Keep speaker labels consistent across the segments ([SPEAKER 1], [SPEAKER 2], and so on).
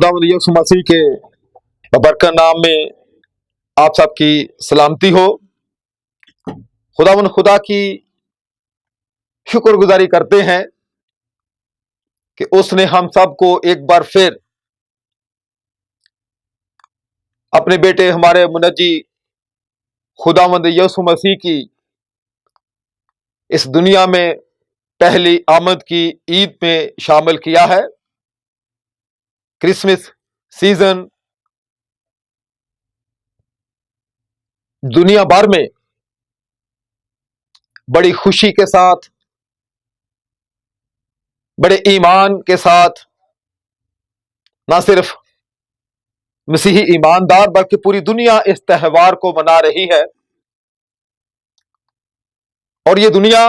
[SPEAKER 1] खुदावंद यीशु मसीह के बरकत नाम में आप सबकी सलामती हो। खुदावंद खुदा की शुक्रगुजारी करते हैं कि उसने हम सबको एक बार फिर अपने बेटे हमारे मुनज्जी खुदावंद यीशु मसीह की इस दुनिया में पहली आमद की ईद में शामिल किया है। क्रिसमस सीजन दुनिया भर में बड़ी खुशी के साथ, बड़े ईमान के साथ ना सिर्फ मसीही ईमानदार बल्कि पूरी दुनिया इस त्योहार को मना रही है। और ये दुनिया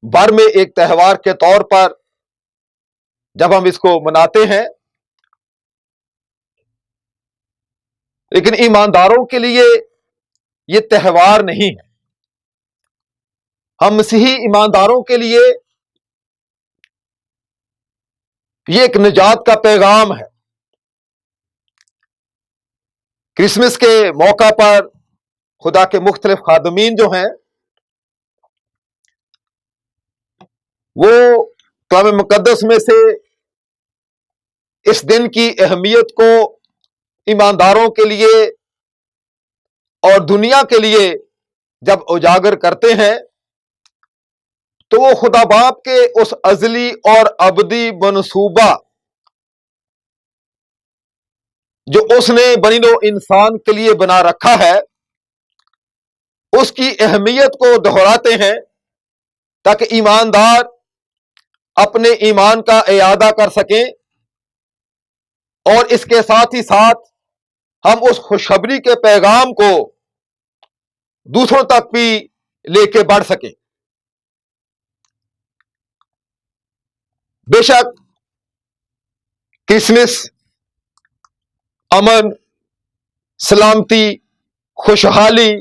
[SPEAKER 1] भर में एक त्योहार के तौर पर जब हम इसको मनाते हैं, लेकिन ईमानदारों के लिए ये त्योहार नहीं है। हम मसीही ईमानदारों के लिए ये एक निजात का पैगाम है। क्रिसमस के मौका पर खुदा के मुख्तलिफ खादमीन जो हैं वो कलाम मुकद्दस में से इस दिन की अहमियत को ईमानदारों के लिए और दुनिया के लिए जब उजागर करते हैं तो वो खुदा बाप के उस अजली और अबदी मनसूबा जो उसने बनी नो इंसान के लिए बना रखा है उसकी अहमियत को दोहराते हैं ताकि ईमानदार अपने ईमान का इयादा कर सकें और इसके साथ ही साथ हम उस खुशखबरी के पैगाम को दूसरों तक भी लेके बढ़ सकें। बेशक क्रिसमस अमन, सलामती, खुशहाली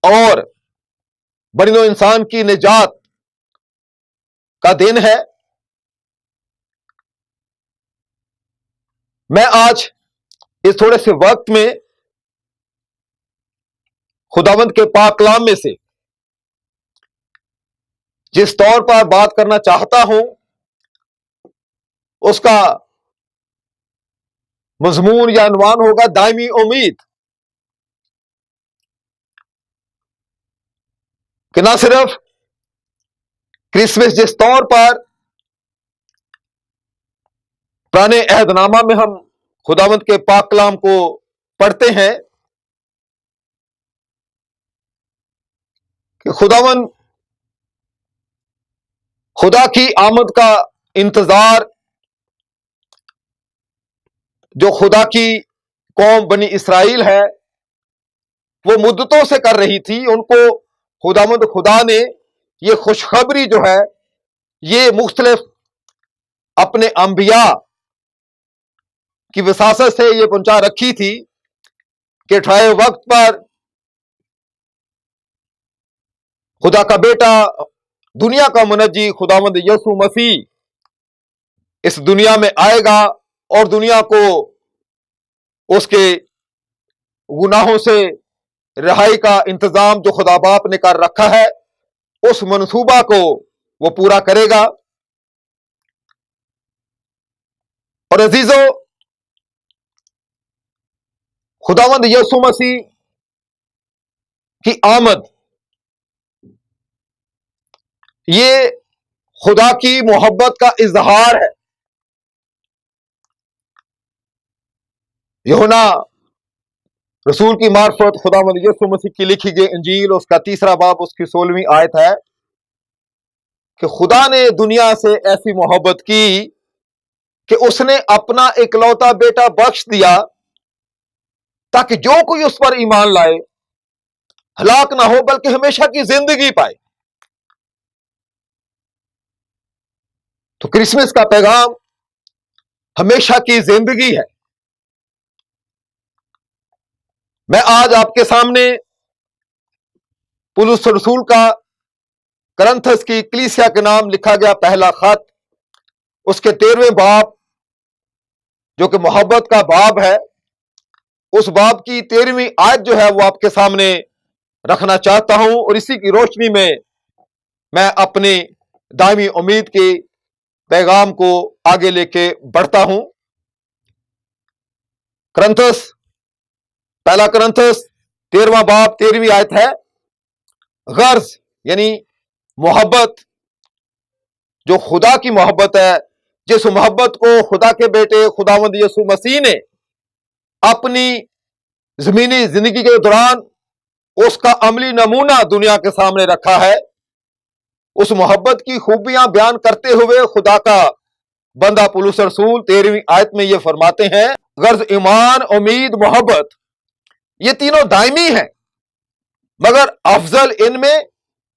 [SPEAKER 1] और बनी नौ इंसान की निजात का दिन है। मैं आज इस थोड़े से वक्त में खुदावंद के पाक कलाम में से जिस तौर पर बात करना चाहता हूं उसका मजमून या अनवान होगा दायमी उम्मीद। कि ना सिर्फ क्रिसमस जिस तौर पर पुराने अहदनामा में हम खुदावंद के पाक कलाम को पढ़ते हैं कि खुदावंद खुदा की आमद का इंतजार जो खुदा की कौम बनी इसराइल है वो मुद्दतों से कर रही थी। उनको खुदावंद खुदा ने ये खुशखबरी जो है ये मुख्तलिफ अपने अंबिया की विसासत से ये पहुंचा रखी थी कि ठाए वक्त पर खुदा का बेटा दुनिया का मुनज्जी खुदावंद यीशु मसीह इस दुनिया में आएगा और दुनिया को उसके गुनाहों से रिहाई का इंतजाम जो खुदा बाप ने कर रखा है उस मनसूबा को वो पूरा करेगा। और अजीजों, खुदावंद यीशु मसीह की आमद ये खुदा की मोहब्बत का इजहार है। यूहन्ना रसूल की मार्फत खुदावंद यीशु मसीह की लिखी गई इंजील उसका 3 बाब उसकी 16वीं आयत है कि खुदा ने दुनिया से ऐसी मोहब्बत की कि उसने अपना इकलौता बेटा बख्श दिया ताकि जो कोई उस पर ईमान लाए हलाक ना हो बल्कि हमेशा की जिंदगी पाए। तो क्रिसमस का पैगाम हमेशा की जिंदगी है। मैं आज आपके सामने पौलुस रसूल का करंथस की कलीसिया के नाम लिखा गया पहला खत उसके 13वें बाब जो कि मोहब्बत का बाब है, उस बाब की 13वीं आयत जो है वो आपके सामने रखना चाहता हूं, और इसी की रोशनी में मैं अपनी दायमी उम्मीद के पैगाम को आगे लेके बढ़ता हूं। करंथस, पहला करंथस 13वां बाब 13वीं आयत है। गर्ज यानी मोहब्बत, जो खुदा की मोहब्बत है, जिस मोहब्बत को खुदा के बेटे खुदावंद यीशु मसीह ने अपनी जमीनी जिंदगी के दौरान उसका अमली नमूना दुनिया के सामने रखा है, उस मोहब्बत की खूबियां बयान करते हुए खुदा का बंदा पौलुस रसूल 13वीं आयत में यह फरमाते हैं, गर्ज ईमान, उम्मीद, मोहब्बत, ये तीनों दायमी हैं, मगर अफजल इनमें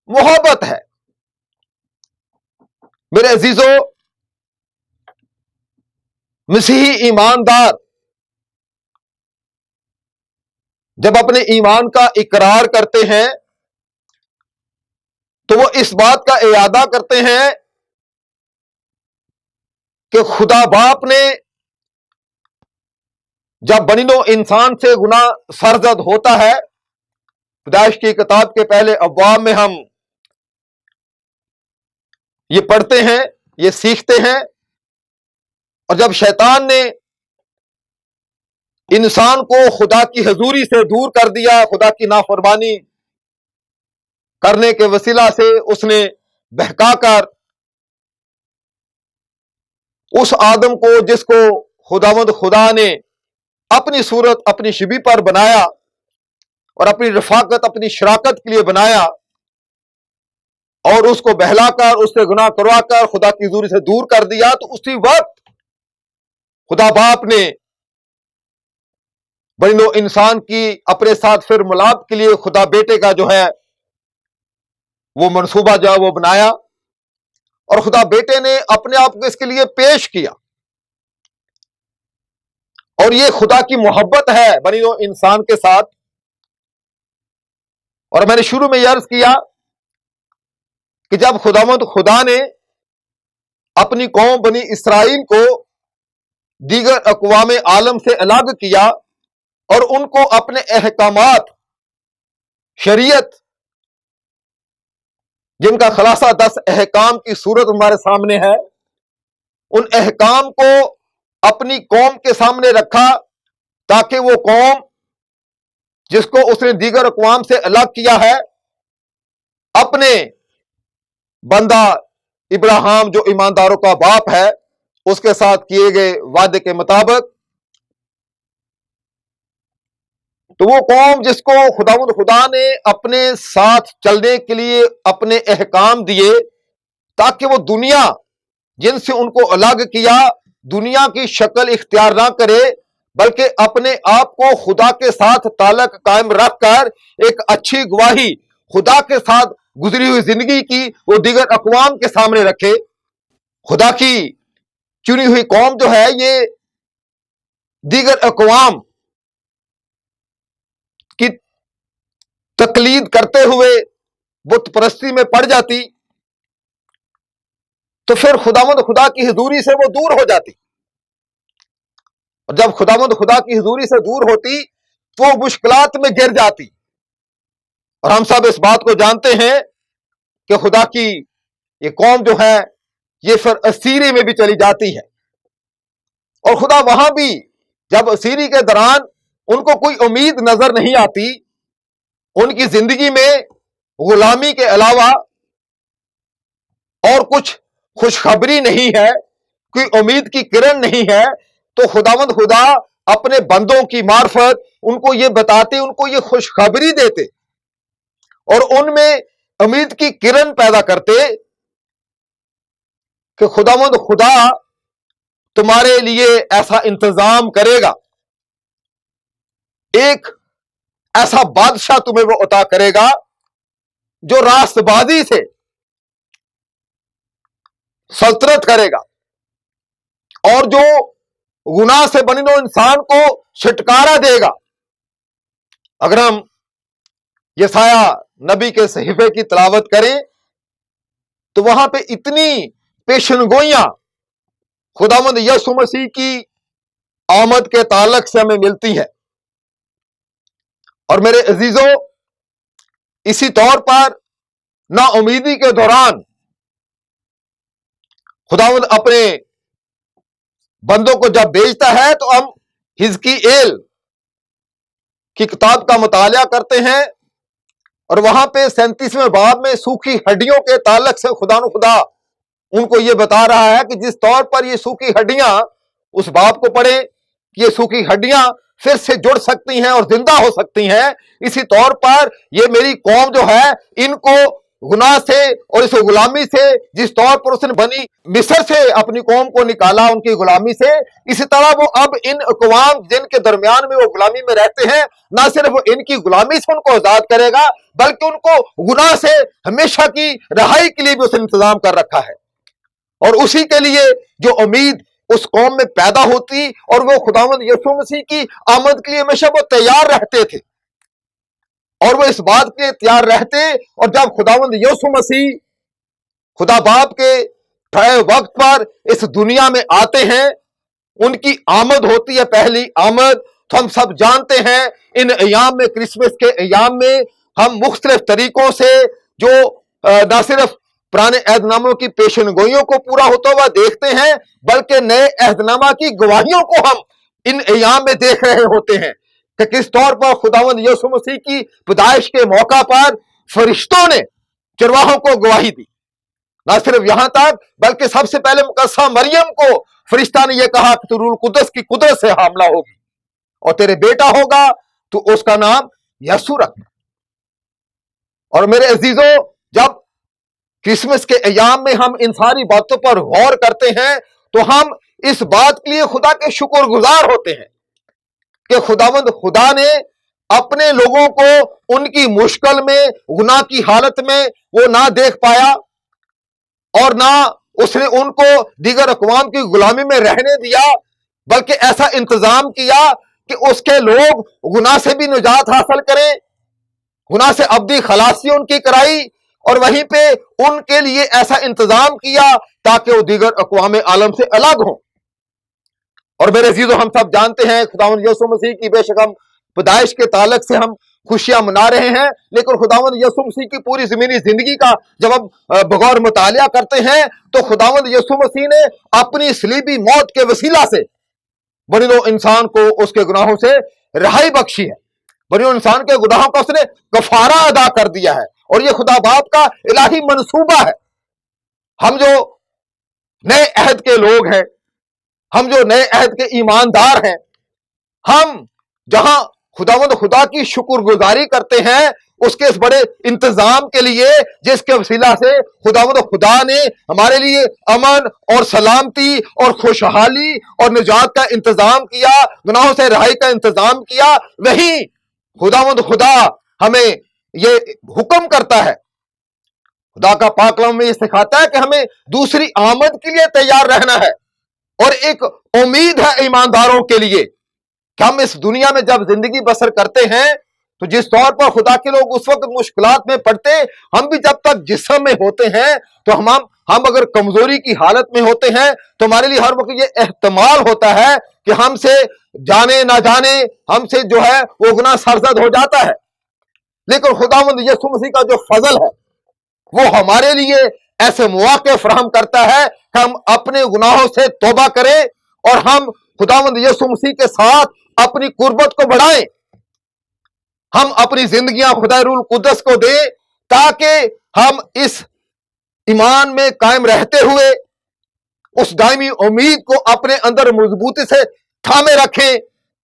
[SPEAKER 1] मोहब्बत है। मेरे अजीजों, मसीही ईमानदार जब अपने ईमान का इकरार करते हैं तो वो इस बात का इरादा करते हैं कि खुदा बाप ने जब बनिनो इंसान से गुनाह सरजद होता है, पैदाइश की किताब के पहले अब्वाब में हम ये पढ़ते हैं, ये सीखते हैं, और जब शैतान ने इंसान को खुदा की हजूरी से दूर कर दिया, खुदा की नाफरमानी करने के वसीला से उसने बहकाकर उस आदम को, जिसको खुदावंद खुदा ने अपनी सूरत अपनी शिबी पर बनाया और अपनी रफाकत अपनी शराकत के लिए बनाया, और उसको बहलाकर उससे गुनाह करवाकर खुदा की हजूरी से दूर कर दिया, तो उसी वक्त खुदा बाप ने बनिनो इंसान की अपने साथ फिर मुलाकात के लिए खुदा बेटे का जो है वो मंसूबा जो है वो बनाया, और खुदा बेटे ने अपने आप को इसके लिए पेश किया। और ये खुदा की मोहब्बत है बनिनो इंसान के साथ। और मैंने शुरू में यह अर्ज किया कि जब खुदावंद खुदा ने अपनी कौम बनी इसराइल को दीगर अक़वाम आलम से अलग किया और उनको अपने अहकामात, शरीयत, जिनका खुलासा 10 अहकाम की सूरत हमारे सामने है, उन अहकाम को अपनी कौम के सामने रखा, ताकि वो कौम जिसको उसने दीगर अक़वाम से अलग किया है, अपने बंदा इब्राहिम जो ईमानदारों का बाप है, उसके साथ किए गए वादे के मुताबिक, तो वो कौम जिसको खुदावंद खुदा ने अपने साथ चलने के लिए अपने अहकाम दिए, ताकि वो दुनिया जिनसे उनको अलग किया, दुनिया की शक्ल इख्तियार ना करे, बल्कि अपने आप को खुदा के साथ ताल्लुक कायम रखकर एक अच्छी गवाही खुदा के साथ गुजरी हुई जिंदगी की वो दीगर अक़वाम के सामने रखे। खुदा की चुनी हुई कौम जो है, ये दीगर अक़वाम की तकलीद करते हुए बुत परस्ती में पड़ जाती, तो फिर खुदावंद खुदा की हुजूरी से वो दूर हो जाती, और जब खुदावंद खुदा की हुजूरी से दूर होती तो वो मुश्किलात में गिर जाती। और हम सब इस बात को जानते हैं कि खुदा की ये कौम जो है ये फिर असीरी में भी चली जाती है, और खुदा वहां भी जब असीरी के दौरान उनको कोई उम्मीद नजर नहीं आती, उनकी जिंदगी में गुलामी के अलावा और कुछ खुशखबरी नहीं है, कोई उम्मीद की किरण नहीं है, तो खुदावंद खुदा अपने बंदों की मार्फत उनको ये बताते, उनको ये खुशखबरी देते और उनमें उम्मीद की किरण पैदा करते कि खुदावंद खुदा तुम्हारे लिए ऐसा इंतजाम करेगा, एक ऐसा बादशाह तुम्हें वो अता करेगा जो रास्तबाजी से सल्तनत करेगा और जो गुनाह से बनिनो इंसान को छुटकारा देगा। अगर हम यसाया नबी के सहीफे की तिलावत करें तो वहां पे इतनी पेशनगोइयां खुदावंद यीशु मसीह की आमद के ताल्लुक से हमें मिलती है। और मेरे अजीजों, इसी तौर पर नाउमीदी के दौरान खुदावंद अपने बंदों को जब भेजता है तो हम हिजकीएल की किताब का मुताला करते हैं और वहां पे 37वें बाब में सूखी हड्डियों के ताल्लुक से खुदा उनको ये बता रहा है कि जिस तौर पर ये सूखी हड्डियां, उस बाब को पढ़े कि ये सूखी हड्डियां फिर से जुड़ सकती हैं और जिंदा हो सकती हैं। इसी तौर पर ये मेरी कौम जो है, इनको गुनाह से और इस गुलामी से, जिस तौर पर उसने बनी मिस्र से अपनी कौम को निकाला उनकी गुलामी से, इसी तरह वो अब इन अक़वाम जिनके दरमियान में वो गुलामी में रहते हैं, ना सिर्फ इनकी गुलामी से उनको आजाद करेगा बल्कि उनको गुनाह से हमेशा की रहाई के लिए भी उसने इंतजाम कर रखा है। और उसी के लिए जो उम्मीद उस कौम में पैदा होती और वो खुदावंद यीशु मसीह की आमद के लिए हमेशा वो तैयार रहते थे और वो इस बात के तैयार रहते। और जब खुदावंद यीशु मसीह खुदा बाप के तय वक्त पर इस दुनिया में आते हैं, उनकी आमद होती है, पहली आमद। तो हम सब जानते हैं इन अयाम में, क्रिसमस के अयाम में हम मुख्तलिफ तरीकों से जो न सिर्फ पुराने अहदनामों की पेशनगोइयों को पूरा होता हुआ देखते हैं बल्कि नए अहदनामा की गवाहियों को हम इन अयाम में देख रहे होते हैं कि किस तौर पर खुदावंद यीशु मसीह की पैदाइश के मौका पर फरिश्तों ने चरवाहों को गवाही दी। ना सिर्फ यहां तक बल्कि सबसे पहले मुकद्दसा मरियम को फरिश्ता ने यह कहा कि तू रूह कुद्दस की कुदरत से हामला होगी और तेरे बेटा होगा, तो उसका नाम यीशु रखना। और मेरे अजीजों, जब क्रिसमस के अयाम में हम इन सारी बातों पर गौर करते हैं तो हम इस बात के लिए खुदा के शुक्रगुजार होते हैं कि खुदावंद खुदा ने अपने लोगों को उनकी मुश्किल में, गुनाह की हालत में वो ना देख पाया और ना उसने उनको दीगर अक़वाम की गुलामी में रहने दिया, बल्कि ऐसा इंतजाम किया कि उसके लोग गुनाह से भी निजात हासिल करें, गुनाह से अब्दी खलासी उनकी कराई और वहीं पे उनके लिए ऐसा इंतजाम किया ताकि वो दीगर अक़वाम आलम से अलग हों। और मेरे अजीजों, हम सब जानते हैं खुदावंद यीशु मसीह की बेशक हम पैदाइश के ताल्लुक से हम खुशियां मना रहे हैं, लेकिन खुदावंद यीशु मसीह की पूरी ज़मीनी जिंदगी का जब हम बगौर मुतालिया करते हैं तो खुदावंद यीशु मसीह ने अपनी सलीबी मौत के वसीला से बनिनो इंसान को उसके गुनाहों से रहाई बख्शी है, बनिनो इंसान के गुनाहों का उसने कफारा अदा कर दिया है। और ये खुदा बाप का इलाही मंसूबा है। हम जो नए अहद के लोग हैं, हम जो नए अहद के ईमानदार हैं, हम जहां खुदावंद खुदा की शुक्रगुजारी करते हैं उसके इस बड़े इंतजाम के लिए जिसके वसीला से खुदावंद खुदा ने हमारे लिए अमन और सलामती और खुशहाली और निजात का इंतजाम किया, गुनाहों से रहाई का इंतजाम किया, वही खुदावंद खुदा हमें ये हुक्म करता है, खुदा का पाक कलाम में ये सिखाता है कि हमें दूसरी आमद के लिए तैयार रहना है। और एक उम्मीद है ईमानदारों के लिए कि हम इस दुनिया में जब जिंदगी बसर करते हैं तो जिस तौर पर खुदा के लोग उस वक्त मुश्किलात में पड़ते, हम भी जब तक जिस्म में होते हैं तो हम अगर कमजोरी की हालत में होते हैं तो हमारे लिए हर वक्त ये एहतमाल होता है कि हमसे जाने ना जाने हमसे जो है वो गुनाह सरजद हो जाता है। लेकिन खुदावंद यीशु मसीह का जो फजल है वो हमारे लिए ऐसे मौके फराहम करता है कि हम अपने गुनाहों से तौबा करें और हम खुदावंद यीशु मसीह के साथ अपनी कुर्बत को बढ़ाएं, हम अपनी जिंदगियां खुदा रूह कुद्दस को दें ताकि हम इस ईमान में कायम रहते हुए उस दायमी उम्मीद को अपने अंदर मजबूती से थामे रखें।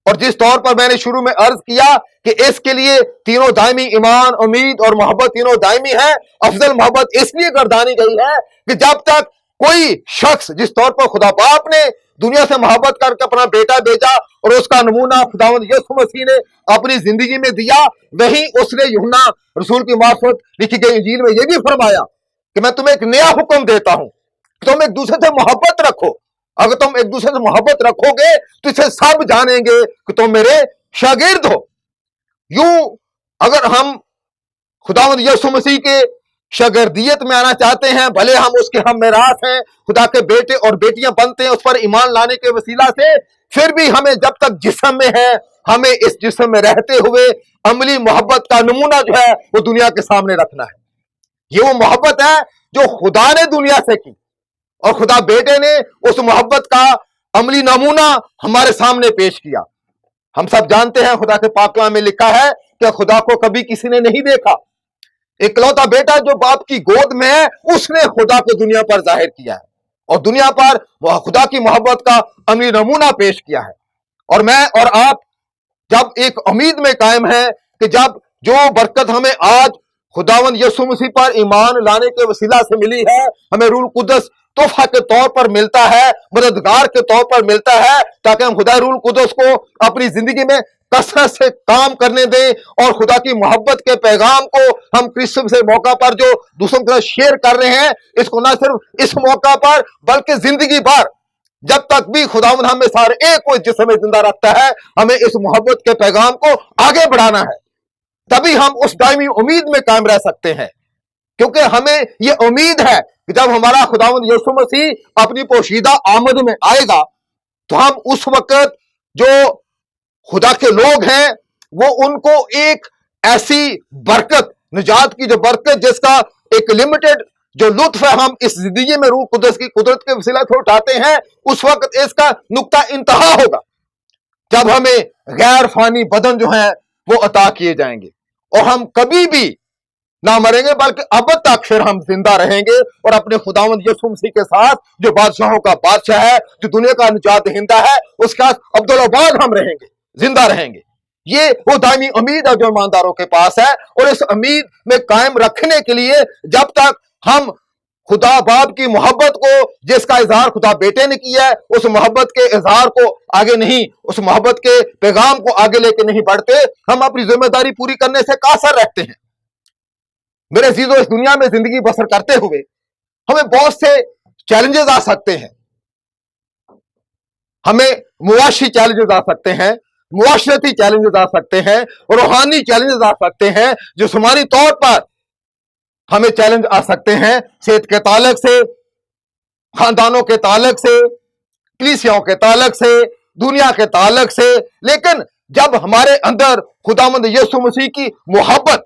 [SPEAKER 1] और जिस तौर पर मैंने शुरू में अर्ज किया कि इसके लिए तीनों दायमी ईमान, उम्मीद और मोहब्बत तीनों दायमी है। अफजल मोहब्बत इसलिए गर्दानी गई है कि जब तक कोई शख्स, जिस तौर पर खुदा बाप ने दुनिया से मोहब्बत करके अपना बेटा भेजा और उसका नमूना खुदावंद यीशु मसीह ने अपनी जिंदगी में दिया, वहीं उसने यूहन्ना रसूल की मार्फत लिखी गई इंजील में यह भी फरमाया कि मैं तुम्हें एक नया हुक्म देता हूं, तुम एक दूसरे से मोहब्बत रखो। अगर तुम एक दूसरे से मोहब्बत रखोगे तो इसे सब जानेंगे कि तुम मेरे शागिर्द हो। यूं अगर हम खुदावंद यीशु मसीह के शागिर्दियत में आना चाहते हैं, भले हम उसके हम मेरास हैं, खुदा के बेटे और बेटियां बनते हैं उस पर ईमान लाने के वसीला से, फिर भी हमें जब तक जिस्म में है, हमें इस जिस्म में रहते हुए अमली मोहब्बत का नमूना जो है वो दुनिया के सामने रखना है। ये वो मोहब्बत है जो खुदा ने दुनिया से की और खुदा बेटे ने उस मोहब्बत का अमली नमूना हमारे सामने पेश किया। हम सब जानते हैं, खुदा के पाक कलाम में लिखा है कि खुदा को कभी किसी ने नहीं देखा, इकलौता बेटा जो बाप की गोद में है उसने खुदा को दुनिया पर जाहिर किया है और दुनिया पर खुदा की मोहब्बत का अमली नमूना पेश किया है। और मैं और आप जब एक उम्मीद में कायम है कि जब जो बरकत हमें आज खुदावंद यीशु मसीह पर ईमान लाने के वसीला से मिली है, हमें रूल कुदस तोहफा के तौर पर मिलता है, मददगार के तौर पर मिलता है, ताकि हम खुदा रूल कुदस को अपनी जिंदगी में कसरत से काम करने दें और खुदा की मोहब्बत के पैगाम को हम क्रिसमस से मौका पर जो दूसरों के साथ शेयर कर रहे हैं, इसको ना सिर्फ इस मौका पर बल्कि जिंदगी भर जब तक भी खुदावंद हमें सारे एक को जिस समय जिंदा रखता है, हमें इस मोहब्बत के पैगाम को आगे बढ़ाना है। तभी हम उस दायमी उम्मीद में कायम रह सकते हैं, क्योंकि हमें यह उम्मीद है कि जब हमारा खुदावंद यीशु मसीह अपनी पोशीदा आमद में आएगा तो हम उस वक्त जो खुदा के लोग हैं वो उनको एक ऐसी बरकत, निजात की जो बरकत जिसका एक लिमिटेड जो लुत्फ है हम इस जिंदगी में रूह कुदस की कुदरत के वसीला से उठाते हैं, उस वक्त इसका नुक्ता इंतहा होगा जब हमें गैर फानी बदन जो है वो अता किए जाएंगे और हम कभी भी ना मरेंगे बल्कि अब तक फिर हम जिंदा रहेंगे और अपने खुदावंद यीशु मसीह के साथ जो बादशाहों का बादशाह है, जो दुनिया का निजात दहिंदा है, उसके साथ अब्दुल्लाबाद हम रहेंगे, जिंदा रहेंगे। ये वो दायमी उम्मीद है जो ईमानदारों के पास है और इस उम्मीद में कायम रखने के लिए जब तक हम खुदा बाप की मोहब्बत को जिसका इजहार खुदा बेटे ने किया है उस मोहब्बत के इजहार को आगे नहीं, उस मोहब्बत के पैगाम को आगे लेके नहीं बढ़ते, हम अपनी जिम्मेदारी पूरी करने से कासर रहते हैं। मेरे अजीजों, इस दुनिया में जिंदगी बसर करते हुए हमें बहुत से चैलेंजेस आ सकते हैं, हमें मुआशी चैलेंजेस आ सकते हैं, मुआशरती चैलेंजेस आ सकते हैं, रूहानी चैलेंजेस आ सकते हैं, जिस्मानी तौर पर हमें चैलेंज आ सकते हैं, सेहत के ताल्लुक से, खानदानों के ताल्लुक से, कलीसियाओं के ताल्लुक से, दुनिया के ताल्लुक से। लेकिन जब हमारे अंदर खुदावंद यीशु मसीह की मोहब्बत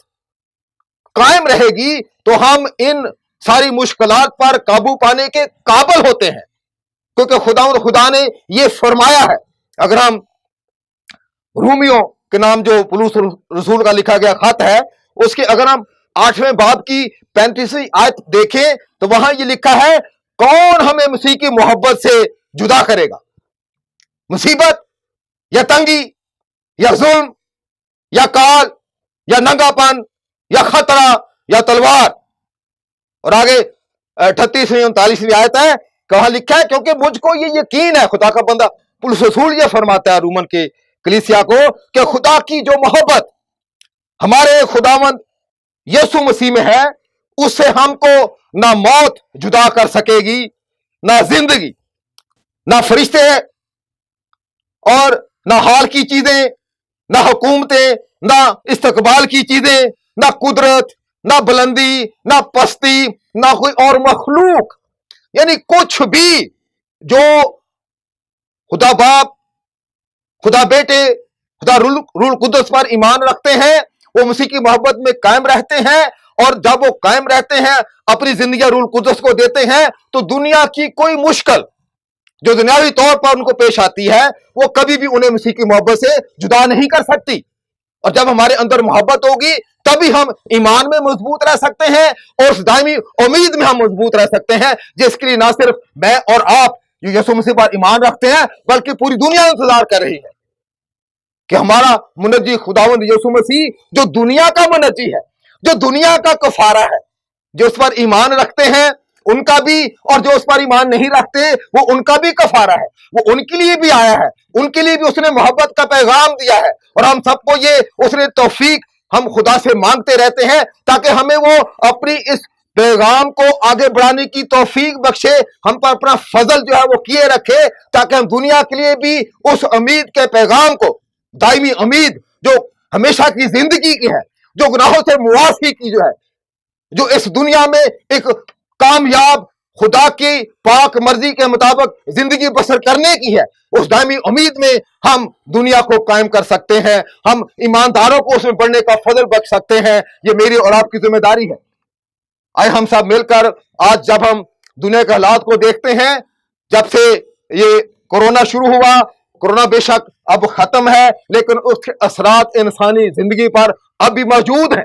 [SPEAKER 1] कायम रहेगी तो हम इन सारी मुश्किलात पर काबू पाने के काबिल होते हैं, क्योंकि खुदा ने यह फरमाया है। अगर हम रूमियों के नाम जो पुलूस रसूल का लिखा गया खत है उसके अगर हम 8वें बाब की 35वीं आयत देखें तो वहां ये लिखा है, कौन हमें मसीह की मोहब्बत से जुदा करेगा? मुसीबत या तंगी या जुल्म या काल या नंगापन या खतरा या तलवार। और आगे 38वीं 39वीं आयत है, वहां लिखा है, क्योंकि मुझको ये यकीन है, खुदा का बंदा पुलूस रसूल ये फरमाता है रूमन के कलीसिया को, कि खुदा की जो मोहब्बत हमारे खुदावंद यीशु मसीह में है उससे हमको ना मौत जुदा कर सकेगी, ना जिंदगी, ना फरिश्ते और ना हाल की चीजें, ना हुकूमतें, ना इस्तकबाल की चीजें, ना कुदरत, ना बुलंदी, ना पस्ती, ना कोई और मखलूक, यानी कुछ भी जो खुदा बाप, खुदा बेटे, खुदा रूल कुदस पर ईमान रखते हैं वो मसीह की मोहब्बत में कायम रहते हैं। और जब वो कायम रहते हैं, अपनी जिंदगी रूल कुदस को देते हैं, तो दुनिया की कोई मुश्किल जो दुनियावी तौर पर उनको पेश आती है वो कभी भी उन्हें मसीह की मोहब्बत से जुदा नहीं कर सकती। और जब हमारे अंदर मोहब्बत होगी तभी हम ईमान में मजबूत रह सकते हैं और उस दायमी उम्मीद में हम मजबूत रह सकते हैं, जिसके लिए ना सिर्फ मैं और आप जो यीशु मसीह पर ईमान रखते हैं बल्कि पूरी दुनिया इंतजार कर रही है कि हमारा मुनज्जी खुदावंद यीशु मसीह जो दुनिया का मुनज्जी है, जो दुनिया का कफारा है, जो उस पर ईमान रखते हैं उनका भी और जो उस पर ईमान नहीं रखते वो उनका भी कफारा है। वो उनके लिए भी आया है, उनके लिए भी उसने मोहब्बत का पैगाम दिया है। और हम सबको ये उसने तौफीक हम खुदा से मांगते रहते हैं ताकि हमें वो अपनी इस पैगाम को आगे बढ़ाने की तौफीक बख्शे, हम पर अपना फजल जो है वो किए रखे, ताकि हम दुनिया के लिए भी उस उम्मीद के पैगाम को, दायमी उम्मीद जो हमेशा की जिंदगी की है, जो गुनाहों से मुआफी की जो है, जो इस दुनिया में एक कामयाब खुदा की पाक मर्जी के मुताबिक जिंदगी बसर करने की है, उस दायमी उम्मीद में हम दुनिया को कायम कर सकते हैं, हम ईमानदारों को उसमें बढ़ने का फजल बख्श सकते हैं। ये मेरी और आपकी जिम्मेदारी है। आए हम सब मिलकर आज जब हम दुनिया के हालात को देखते हैं, जब से ये कोरोना शुरू हुआ, कोरोना बेशक अब खत्म है लेकिन उसके असरात इंसानी जिंदगी पर अब भी मौजूद हैं।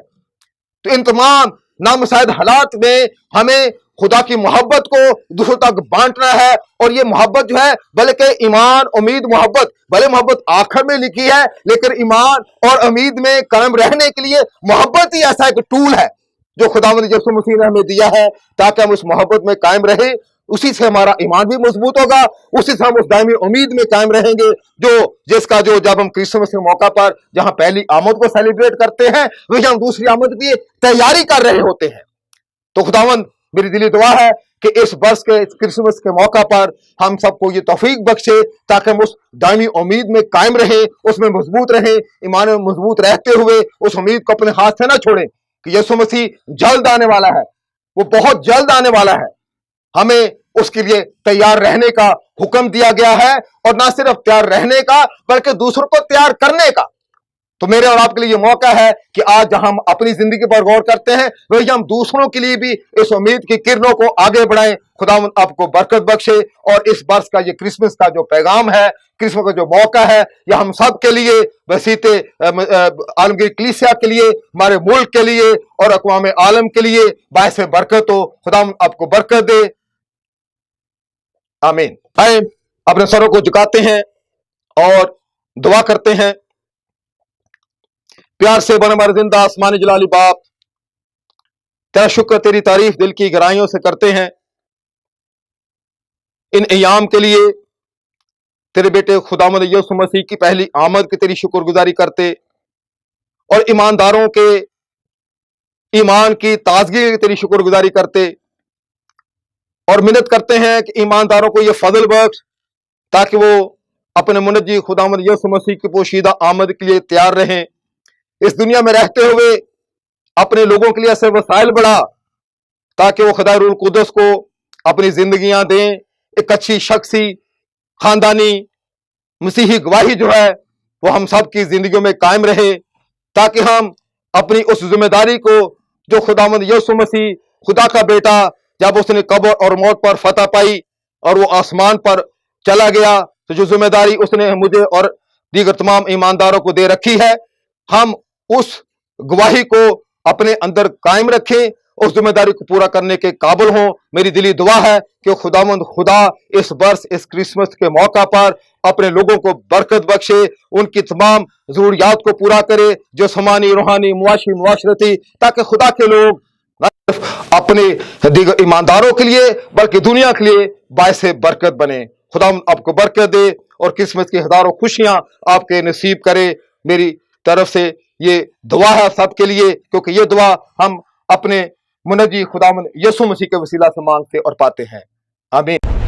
[SPEAKER 1] तो इन तमाम नामुसाइद हालात में हमें खुदा की मोहब्बत को दूसरों तक बांटना है। और ये मोहब्बत जो है, बल्कि ईमान उम्मीद मोहब्बत, भले मोहब्बत आखिर में लिखी है लेकिन ईमान और उम्मीद में कायम रहने के लिए मोहब्बत ही ऐसा एक टूल है जो खुदावंद यीशु मसीह ने हमें दिया है, ताकि हम उस मोहब्बत में कायम रहे। उसी से हमारा ईमान भी मजबूत होगा, उसी से हम उस दायमी उम्मीद में कायम रहेंगे जिसका जब हम क्रिसमस के मौका पर जहां पहली आमद को सेलिब्रेट करते हैं, वही हम दूसरी आमद की तैयारी कर रहे होते हैं। तो खुदावंद मेरी दिली दुआ है कि इस वर्ष के इस क्रिसमस के मौका पर हम सबको ये तौफीक बख्शे ताकि हम उस दायमी उम्मीद में कायम रहे, उसमें मजबूत रहे, ईमान में मजबूत रहते हुए उस उम्मीद को अपने हाथ से ना छोड़ें कि यीशु मसीह जल्द आने वाला है, वो बहुत जल्द आने वाला है। हमें उसके लिए तैयार रहने का हुक्म दिया गया है, और ना सिर्फ तैयार रहने का बल्कि दूसरों को तैयार करने का। तो मेरे और आपके लिए ये मौका है कि आज हम अपनी जिंदगी पर गौर करते हैं, वही हम दूसरों के लिए भी इस उम्मीद की किरणों को आगे बढ़ाएं। खुदा आपको बरकत बख्शे। और इस वर्ष का ये क्रिसमस का जो पैगाम है, क्रिसमस का जो मौका है, यह हम सब के लिए, वसीते आलमगीर कलीसिया के लिए, हमारे मुल्क के लिए और अक़वाम आलम के लिए बायस बरकत हो। खुदा आपको बरकत दे, आमीन। आए अपने सरों को झुकाते हैं और दुआ करते हैं। प्यार से बने हमारे जिंदा आसमानी जलाली बाप, तेरा शुक्र, तेरी तारीफ दिल की गहराइयों से करते हैं इन अयाम के लिए। तेरे बेटे खुदावंद यीशु मसीह की पहली आमद की तेरी शुक्रगुजारी करते और ईमानदारों के ईमान की ताजगी की तेरी शुक्रगुजारी करते और मिन्नत करते हैं कि ईमानदारों को ये फजल बख्श ताकि वो अपने मुनज्जी खुदावंद यीशु मसीह की पोशीदा आमद के लिए तैयार रहें। इस दुनिया में रहते हुए अपने लोगों के लिए ऐसे वसाइल बढ़ा ताकि वो खुदा रूह कुदस को अपनी जिंदगियां दें। एक अच्छी शख्सी खानदानी मसीही गवाही जो है वो हम सब की जिंदगियों में कायम रहे, ताकि हम अपनी उस जिम्मेदारी को जो खुदावंद यीशु मसीह खुदा का बेटा जब उसने कब्र और मौत पर फतह पाई और वो आसमान पर चला गया, तो जो जिम्मेदारी उसने मुझे और दीगर तमाम ईमानदारों को दे रखी है, हम उस गवाही को अपने अंदर कायम रखें, उस जिम्मेदारी को पूरा करने के काबिल हों। मेरी दिली दुआ है कि खुदावंद खुदा इस वर्ष इस क्रिसमस के मौका पर अपने लोगों को बरकत बख्शे, उनकी तमाम जरूरियात को पूरा करे, जो समानी रूहानी मुआशी मुआशरती, ताकि खुदा के लोग न सिर्फ अपने दीगर ईमानदारों के लिए बल्कि दुनिया के लिए बायस बरकत बने। खुदा आपको बरकत दे और क्रिसमस की हजारों खुशियां आपके नसीब करे। मेरी तरफ से ये दुआ है सबके लिए, क्योंकि ये दुआ हम अपने मुनज्जी खुदावंद यीशु मसीह के वसीला से मांगते और पाते हैं। आमीन।